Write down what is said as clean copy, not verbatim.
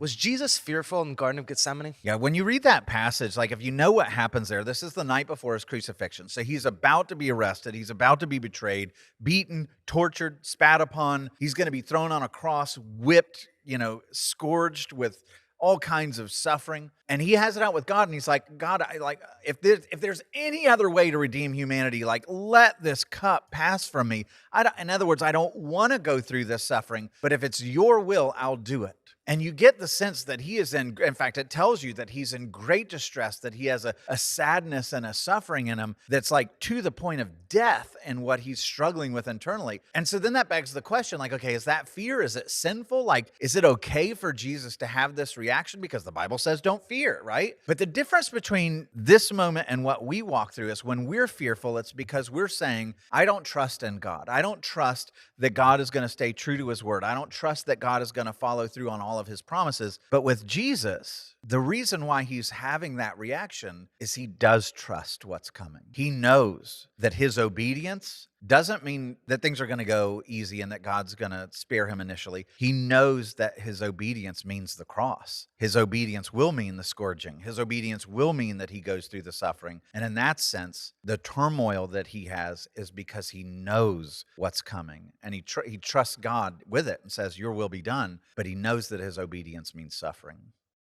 Was Jesus fearful in the Garden of Gethsemane? Yeah, when you read that passage, like if you know what happens there, this is the night before his crucifixion. So he's about to be arrested. He's about to be betrayed, beaten, tortured, spat upon. He's going to be thrown on a cross, whipped, scourged with all kinds of suffering. And he has it out with God. And he's like, God, if there's any other way to redeem humanity, like let this cup pass from me. In other words, I don't want to go through this suffering, but if it's your will, I'll do it. And you get the sense that he is in fact, it tells you that he's in great distress, that he has a sadness and a suffering in him that's like to the point of death and what he's struggling with internally. And so then that begs the question, like, okay, is that fear? Is it sinful? Like, is it okay for Jesus to have this reaction? Because the Bible says don't fear, right? But the difference between this moment and what we walk through is when we're fearful, it's because we're saying, I don't trust in God. I don't trust that God is going to stay true to his word. I don't trust that God is going to follow through on all of his promises. But with Jesus, the reason why he's having that reaction is he does trust what's coming. He knows that his obedience doesn't mean that things are going to go easy and that God's going to spare him initially. He knows that his obedience means the cross. His obedience will mean the scourging. His obedience will mean that he goes through the suffering. And in that sense, the turmoil that he has is because he knows what's coming. And he trusts God with it and says, your will be done. But he knows that his obedience means suffering.